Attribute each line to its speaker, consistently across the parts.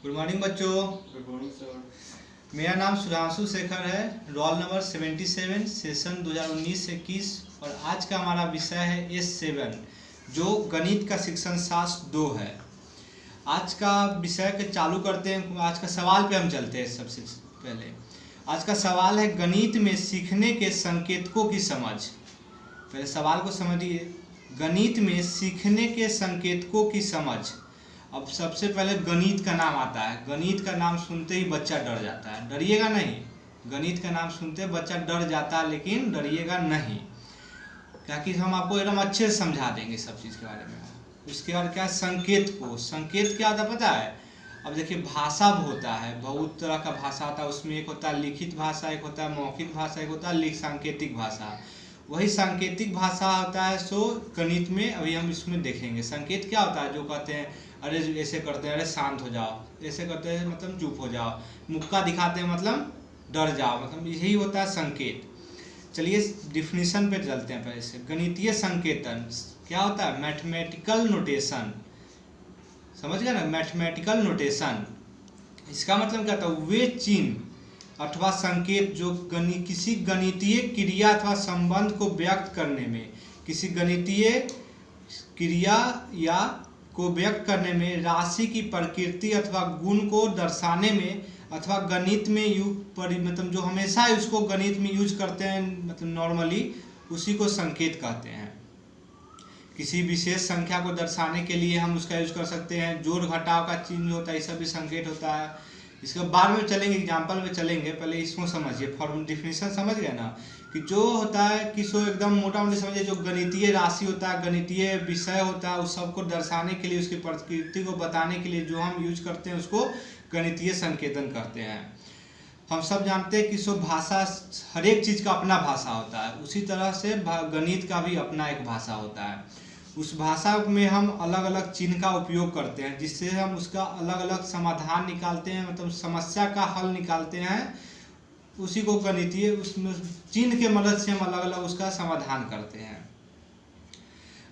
Speaker 1: Good morning बच्चों।
Speaker 2: Good morning sir.
Speaker 1: मेरा नाम सुधांशु शेखर है, रोल नंबर 77, सेशन 2019-21 और आज का हमारा विषय है S7 जो गणित का शिक्षण शास्त्र 2 है। आज का विषय के चालू करते हैं। आज का सवाल पे हम चलते हैं। सबसे पहले आज का सवाल है गणित में सीखने के संकेतकों की समझ। पहले सवाल को समझिए, गणित में सीखने के संकेतकों की समझ। अब सबसे पहले गणित का नाम आता है। गणित का नाम सुनते ही बच्चा डर जाता है। डरिएगा नहीं, गणित का नाम सुनते ही बच्चा डर जाता है, लेकिन डरिएगा नहीं, क्योंकि हम आपको एकदम अच्छे से समझा देंगे सब चीज़ के बारे में। उसके बाद क्या है, संकेत को। संकेत क्या होता है पता है? अब देखिए, भाषा होता है, बहुत तरह का भाषा होता है। उसमें एक होता है लिखित भाषा, एक होता है मौखिक भाषा, एक होता है सांकेतिक भाषा। वही सांकेतिक भाषा होता है सो गणित में अभी हम इसमें देखेंगे। संकेत क्या होता है? जो कहते हैं अरे ऐसे करते हैं, अरे शांत हो जाओ, ऐसे करते हैं मतलब चुप हो जाओ, मुक्का दिखाते हैं मतलब डर जाओ, मतलब यही होता है संकेत। चलिए डिफिनीशन पे चलते हैं। पहले से गणितीय संकेतन क्या होता है? Mathematical notation. समझ गए ना? मैथमेटिकल नोटेशन इसका मतलब क्या होता है? वे चिन्ह अथवा संकेत जो किसी गणितीय क्रिया अथवा संबंध को व्यक्त करने में, किसी गणितीय क्रिया या को व्यक्त करने में, राशि की प्रकृति अथवा गुण को दर्शाने में, अथवा गणित में मतलब जो हमेशा उसको गणित में यूज करते हैं, मतलब नॉर्मली उसी को संकेत कहते हैं। किसी विशेष संख्या को दर्शाने के लिए हम उसका यूज कर सकते हैं। जोड़ घटाव का चिन्ह होता है, ये सब भी संकेत होता है। इसके बाद में चलेंगे, एग्जाम्पल में चलेंगे। पहले इसको समझिए, फॉर्म डिफिनीशन समझ गए ना? कि जो होता है कि सो एकदम मोटा मोटी समझिए, जो गणितीय राशि होता है, गणितीय विषय होता है, उस सबको दर्शाने के लिए, उसकी प्रकृति को बताने के लिए जो हम यूज करते हैं उसको गणितीय संकेतन कहते हैं। हम सब जानते हैं कि सो भाषा, हर एक चीज़ का अपना भाषा होता है, उसी तरह से गणित का भी अपना एक भाषा होता है। उस भाषा में हम अलग अलग चिन्ह का उपयोग करते हैं, जिससे हम उसका अलग अलग समाधान निकालते हैं, मतलब समस्या का हल निकालते हैं। उसी को गणितीय उसमें चिन्ह के मदद से हम अलग अलग उसका समाधान करते हैं।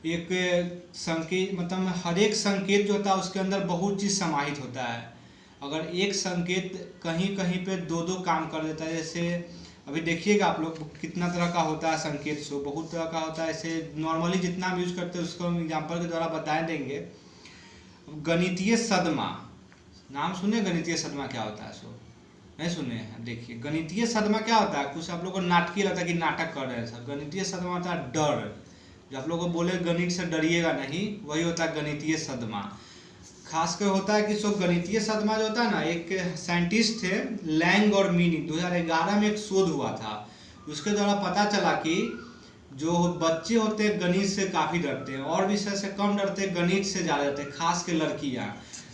Speaker 1: एक संकेत मतलब हर एक संकेत जो होता है उसके अंदर बहुत चीज़ समाहित होता है। अगर एक संकेत कहीं कहीं पे दो दो काम कर देता है, जैसे अभी देखिएगा आप लोग कितना तरह का होता है संकेत। सो बहुत तरह का होता है। ऐसे नॉर्मली जितना हम यूज करते हैं उसको हम एग्जाम्पल के द्वारा बता देंगे। गणितीय सदमा नाम सुने? गणितीय सदमा क्या होता है? सो नहीं सुने हैं? देखिए, गणितीय सदमा क्या होता है? कुछ आप लोग को नाटकीय लगता है कि नाटक कर रहे हैं सर। गणितीय सदमा होता है डर। जो आप लोग को बोले गणित से डरिएगा नहीं, वही होता है गणितीय सदमा। खासकर होता है कि सो गणितीय सदमा जो होता है ना, एक साइंटिस्ट थे लैंग और मिनी, 2011 में एक शोध हुआ था। उसके द्वारा पता चला कि जो बच्चे होते हैं गणित से काफ़ी डरते हैं, और विषय से कम डरते हैं, गणित से ज़्यादा डरते हैं। खास के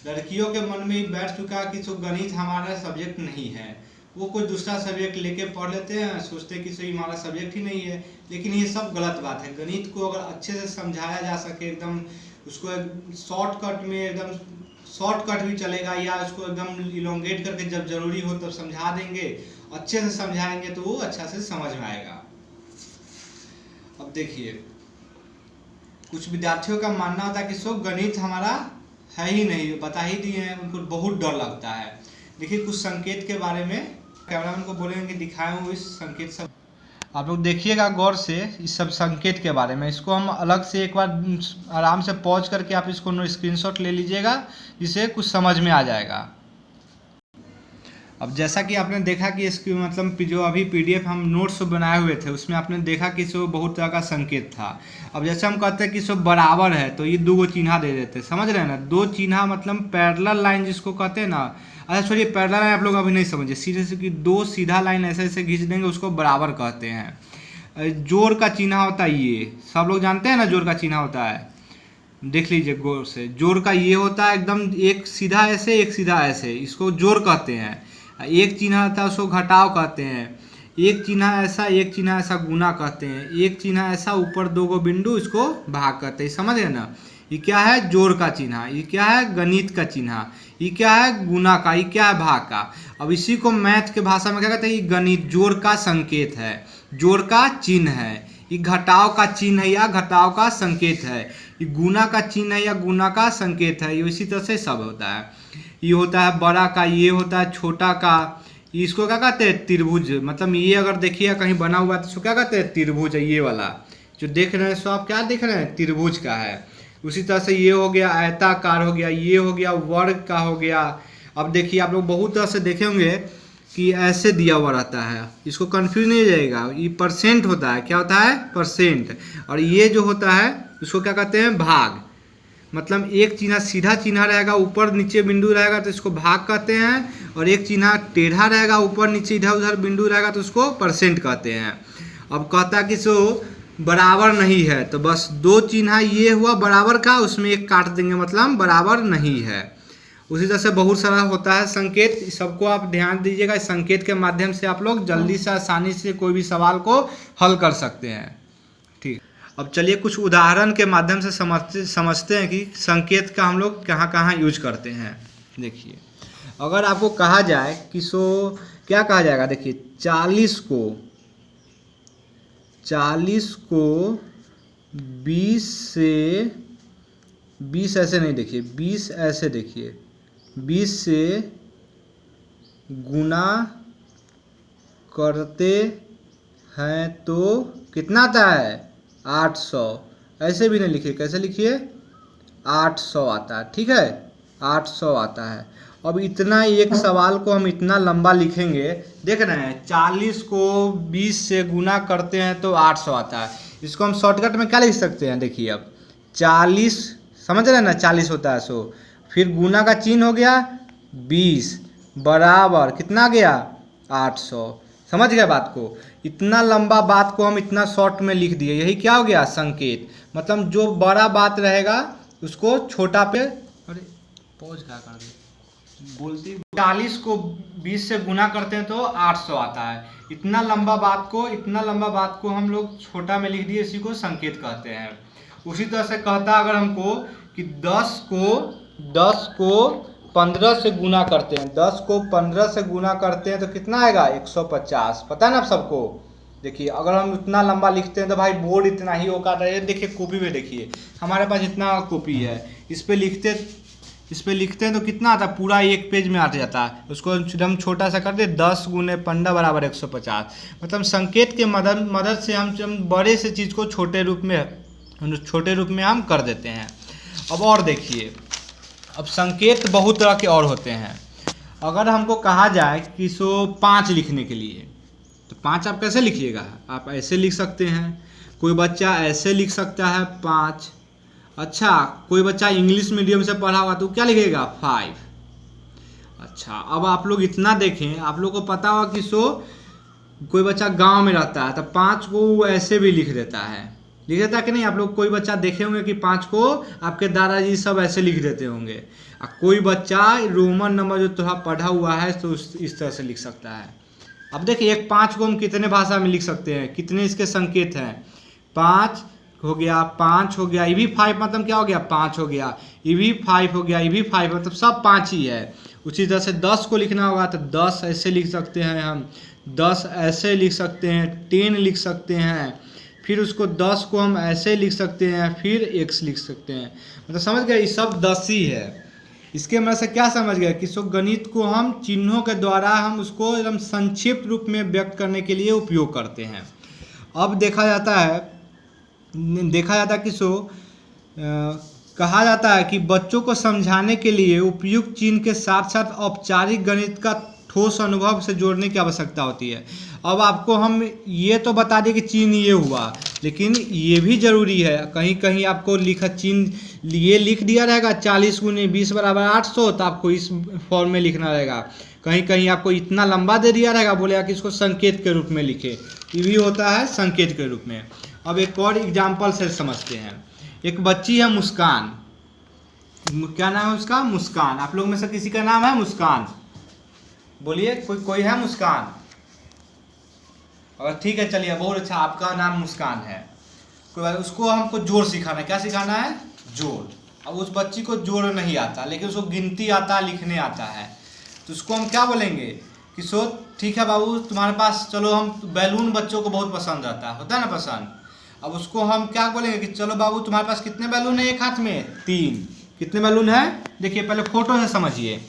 Speaker 1: लड़कियों के मन में बैठ चुका कि सो गणित हमारा सब्जेक्ट नहीं है। वो कोई दूसरा सब्जेक्ट लेके पढ़ लेते हैं, सोचते हैं कि सो हमारा सब्जेक्ट ही नहीं है। लेकिन ये सब गलत बात है। गणित को अगर अच्छे से समझाया जा सके, एकदम उसको शॉर्टकट में, एकदम शॉर्टकट भी चलेगा, या उसको एकदम इलोंगेट करके जब जरूरी हो तब समझा देंगे, अच्छे से समझाएंगे तो वो अच्छा से समझ में आएगा। अब देखिए, कुछ विद्यार्थियों का मानना होता है कि सो गणित हमारा है ही नहीं, बता ही दिए हैं, उनको बहुत डर लगता है। देखिए कुछ संकेत के बारे में कैमरामैन को बोलेंगे दिखाएं वो इस संकेत सब। आप लोग देखिएगा गौर से इस सब संकेत के बारे में। इसको हम अलग से एक बार आराम से पॉज करके आप इसको स्क्रीनशॉट ले लीजिएगा, जिससे कुछ समझ में आ जाएगा। अब जैसा कि आपने देखा कि इसकी मतलब जो अभी PDF हम नोट्स बनाए हुए थे उसमें आपने देखा कि सो बहुत तरह का संकेत था। अब जैसे हम कहते हैं कि सो बराबर है तो ये दो गो चिन्हा दे देते हैं, समझ रहे हैं ना? दो चिन्हा मतलब पैरेलल लाइन जिसको कहते हैं ना। अच्छा छोड़िए, पैरेलल लाइन आप लोग अभी नहीं समझे, सीधे से कि दो सीधा लाइन ऐसे ऐसे खींच देंगे, उसको बराबर कहते हैं। जोड़ का चिन्हा होता है ये, सब लोग जानते हैं ना जोड़ का चिन्हा होता है। देख लीजिए गौर से, जोड़ का ये होता है एकदम एक सीधा ऐसे एक सीधा ऐसे, इसको जोड़ कहते हैं। एक चिन्ह था उसको घटाव कहते हैं। एक चिन्ह ऐसा, एक चिन्ह ऐसा गुना कहते हैं। एक चिन्ह ऐसा ऊपर दो गो बिंदु, इसको भाग कहते हैं। समझ गए ना? ये क्या है? जोड़ का चिन्ह। ये क्या है? गणित का चिन्ह। ये क्या है? गुना का। ये क्या है? भाग का। अब इसी को मैथ के भाषा में क्या कहते हैं? ये गणित जोड़ का संकेत है, जोड़ का चिन्ह है। ये घटाव का चिन्ह है या घटाव का संकेत है। ये गुना का चिन्ह है या गुना का संकेत है, ये इसी तरह से सब होता है। ये होता है बड़ा का, ये होता है छोटा का, इसको क्या कहते हैं त्रिभुज। मतलब ये अगर देखिए कहीं बना हुआ है तो इसको क्या कहते हैं त्रिभुज है। ये वाला जो देख रहे हैं सो आप क्या देख रहे हैं त्रिभुज का है। उसी तरह से ये हो गया आयताकार हो गया, ये हो गया वर्ग का हो गया। अब देखिए आप लोग बहुत तरह से देखे होंगे कि ऐसे दिया हुआ रहता है, इसको कंफ्यूज नहीं हो जाएगा। ये परसेंट होता है, क्या होता है परसेंट। और ये जो होता है उसको क्या कहते हैं भाग। मतलब एक चिन्ह सीधा चिन्ह रहेगा, ऊपर नीचे बिंदु रहेगा तो इसको भाग कहते हैं, और एक चिन्ह टेढ़ा रहेगा, ऊपर नीचे इधर उधर बिंदु रहेगा तो उसको परसेंट कहते हैं। अब कहता है कि सो बराबर नहीं है, तो बस दो चिन्ह ये हुआ बराबर का, उसमें एक काट देंगे मतलब बराबर नहीं है। उसी तरह से बहुत सारा होता है संकेत, सबको आप ध्यान दीजिएगा। इस संकेत के माध्यम से आप लोग जल्दी से आसानी से कोई भी सवाल को हल कर सकते हैं। ठीक, अब चलिए कुछ उदाहरण के माध्यम से समझते हैं कि संकेत का हम लोग कहाँ कहाँ यूज करते हैं। देखिए अगर आपको कहा जाए कि सो क्या कहा जाएगा, देखिए 40 को 20 से 20 ऐसे नहीं, देखिए 20 ऐसे, देखिए 20 से गुना करते हैं तो कितना आता है 800। ऐसे भी नहीं लिखिए, कैसे लिखिए 800 आता है। ठीक है 800 आता है। अब इतना एक सवाल को हम इतना लंबा लिखेंगे, देख रहे हैं 40 को 20 से गुना करते हैं तो 800 आता है। इसको हम शॉर्टकट में क्या लिख सकते हैं, देखिए अब 40 समझ रहे हैं ना 40 होता है सो, फिर गुना का चिन्ह हो गया 20 बराबर कितना गया 800। समझ गए बात को। इतना लंबा बात को हम इतना शॉर्ट में लिख दिए, यही क्या हो गया संकेत। मतलब जो बड़ा बात रहेगा उसको छोटा पे, अरे पॉज क्या कर दे बोलती। 40 को 20 से गुना करते हैं तो 800 आता है। इतना लंबा बात को हम लोग छोटा में लिख दिए, इसी को संकेत कहते हैं। उसी तरह से कहता अगर हमको कि 10 को 15 से गुना करते हैं, 10 को 15 से गुना करते हैं तो कितना आएगा 150। पता है ना आप सबको। देखिए अगर हम इतना लंबा लिखते हैं तो भाई बोर्ड इतना ही होगा। देखिए कॉपी में देखिए हमारे पास इतना कॉपी है, इस पे लिखते हैं तो कितना आता है पूरा एक पेज में आ जाता है। उसको हम छोटा सा कर दे 10 गुने 15 बराबर 150। मतलब संकेत के मदद से हम बड़े से चीज़ को छोटे रूप में हम कर देते हैं। अब और देखिए, अब संकेत बहुत तरह के और होते हैं। अगर हमको कहा जाए कि सो 5 लिखने के लिए, तो 5 आप कैसे लिखिएगा, आप ऐसे लिख सकते हैं, कोई बच्चा ऐसे लिख सकता है 5। अच्छा कोई बच्चा इंग्लिश मीडियम से पढ़ा हुआ तो क्या लिखेगा 5। अच्छा अब आप लोग इतना देखें, आप लोग को पता होगा कि सो कोई बच्चा गांव में रहता है तो 5 को वो ऐसे भी लिख देता है कि नहीं। आप लोग कोई बच्चा देखे होंगे कि 5 को आपके दादाजी सब ऐसे लिख देते होंगे। कोई बच्चा रोमन नंबर जो थोड़ा पढ़ा हुआ है तो इस तरह से लिख सकता है। अब देखिए एक 5 को हम कितने भाषा में लिख सकते हैं, कितने इसके संकेत हैं। 5 हो गया, 5 हो गया, ये भी 5 मतलब क्या हो गया 5 हो गया, ये भी 5 हो गया, ये भी 5 मतलब सब 5 ही है। उसी तरह से 10 को लिखना होगा तो 10 ऐसे लिख सकते हैं हम, 10 ऐसे लिख सकते हैं, 10 लिख सकते हैं, फिर उसको 10 को हम ऐसे लिख सकते हैं, फिर x लिख सकते हैं। मतलब समझ गए ये सब 10 ही है। इसके मतलब से क्या समझ गए कि सो गणित को हम चिन्हों के द्वारा हम उसको एकदम संक्षिप्त रूप में व्यक्त करने के लिए उपयोग करते हैं। अब देखा जाता है कि सो कहा जाता है कि बच्चों को समझाने के लिए उपयुक्त चिन्ह के साथ साथ औपचारिक गणित का ठोस अनुभव से जोड़ने की आवश्यकता होती है। अब आपको हम ये तो बता दें कि चिन्ह ये हुआ, लेकिन ये भी ज़रूरी है। कहीं कहीं आपको लिखा चिन्ह ये लिख दिया रहेगा 40 गुने 20 बराबर 800, तो आपको इस फॉर्म में लिखना रहेगा। कहीं कहीं आपको इतना लंबा दे दिया रहेगा, बोलेगा कि इसको संकेत के रूप में लिखे, ये भी होता है संकेत के रूप में। अब एक और एग्जाम्पल से समझते हैं। एक बच्ची है मुस्कान, क्या नाम है उसका मुस्कान। आप लोग में से किसी का नाम है मुस्कान, बोलिए कोई है मुस्कान। अगर ठीक है चलिए बहुत अच्छा, आपका नाम मुस्कान है। कोई बात, उसको हमको जोड़ सिखाना है। क्या सिखाना है जोड़। अब उस बच्ची को जोड़ नहीं आता, लेकिन उसको गिनती आता है, लिखने आता है, तो उसको हम क्या बोलेंगे कि ठीक है बाबू तुम्हारे पास, चलो हम बैलून बच्चों को बहुत पसंद आता है, होता है ना पसंद। अब उसको हम क्या बोलेंगे कि चलो बाबू तुम्हारे पास कितने बैलून है एक हाथ में? 3। कितने बैलून है? देखिए पहले फोटो से समझिए।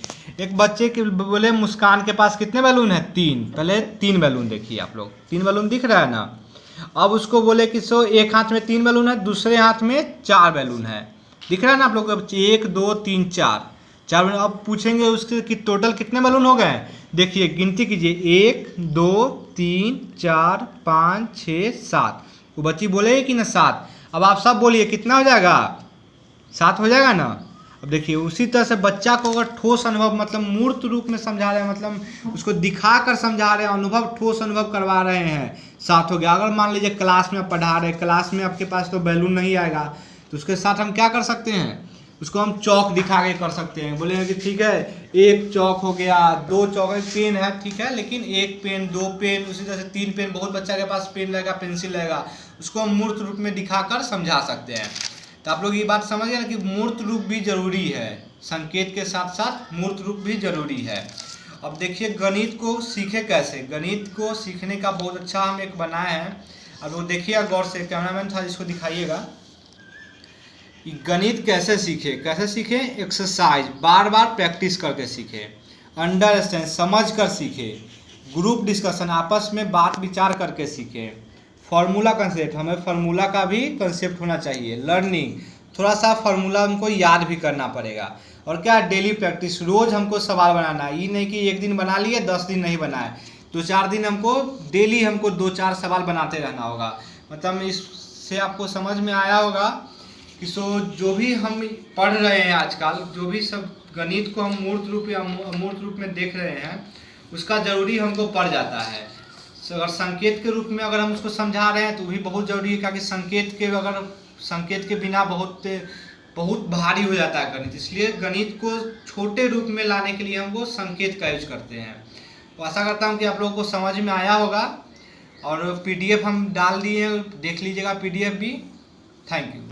Speaker 1: एक बच्चे के बोले मुस्कान के पास कितने बैलून है? 3। पहले 3 बैलून देखिए आप लोग, 3 बैलून दिख रहा है ना। अब उसको बोले कि सो एक हाथ में 3 बैलून है, दूसरे हाथ में 4 बैलून है, दिख रहा है ना आप लोग? 1 2 3 4 बैलून। अब पूछेंगे उसके कि टोटल कितने बैलून हो गए? देखिए गिनती कीजिए, 1 2 3 4 5 6 7। वो बच्ची बोलेगी कि ना 7। अब आप सब बोलिए कितना हो जाएगा? 7 हो जाएगा ना। अब देखिए उसी तरह से बच्चा को अगर ठोस अनुभव मतलब मूर्त रूप में समझा रहे हैं, मतलब उसको दिखा कर समझा रहे हैं, अनुभव ठोस अनुभव करवा रहे हैं, 7 हो गया। अगर मान लीजिए क्लास में आप पढ़ा रहे हैं, क्लास में आपके पास तो बैलून नहीं आएगा, तो उसके साथ हम क्या कर सकते हैं? उसको हम चौक दिखा के कर सकते हैं। बोलेंगे कि ठीक है 1 चौक हो गया, 2 चौक, पेन है ठीक है, लेकिन 1 पेन 2 पेन, उसी तरह से 3 पेन, बहुत बच्चा के पास पेन रहेगा पेंसिल रहेगा, उसको हम मूर्त रूप में दिखाकर समझा सकते हैं। तो आप लोग ये बात समझ गए ना कि मूर्त रूप भी जरूरी है, संकेत के साथ साथ मूर्त रूप भी जरूरी है। अब देखिए गणित को सीखे कैसे। गणित को सीखने का बहुत अच्छा हम एक बनाए हैं। अब वो देखिएगा गौर से, कैमरामैन था जिसको दिखाइएगा। गणित कैसे सीखे? कैसे सीखे? एक्सरसाइज, बार बार प्रैक्टिस करके सीखे, अंडरस्टैंड समझ कर सीखे, ग्रुप डिस्कशन आपस में बात विचार करके सीखे, फार्मूला कंसेप्ट, हमें फार्मूला का भी कंसेप्ट होना चाहिए, लर्निंग, थोड़ा सा फार्मूला हमको याद भी करना पड़ेगा, और क्या डेली प्रैक्टिस, रोज़ हमको सवाल बनाना है। ये नहीं कि एक दिन बना लिए 10 दिन नहीं बनाए, 2-4 दिन हमको डेली हमको 2-4 सवाल बनाते रहना होगा। मतलब इससे आपको समझ में आया होगा कि जो भी हम पढ़ रहे हैं आजकल, जो भी सब गणित को हम मूर्त रूप में देख रहे हैं, उसका ज़रूरी हमको पड़ जाता है। अगर संकेत के रूप में अगर हम उसको समझा रहे हैं तो भी बहुत ज़रूरी है, क्योंकि संकेत के बिना बहुत भारी हो जाता है गणित। इसलिए गणित को छोटे रूप में लाने के लिए हम वो संकेत का यूज करते हैं। तो आशा करता हूँ कि आप लोगों को समझ में आया होगा, और PDF हम डाल दिए, देख लीजिएगा PDF भी। Thank you.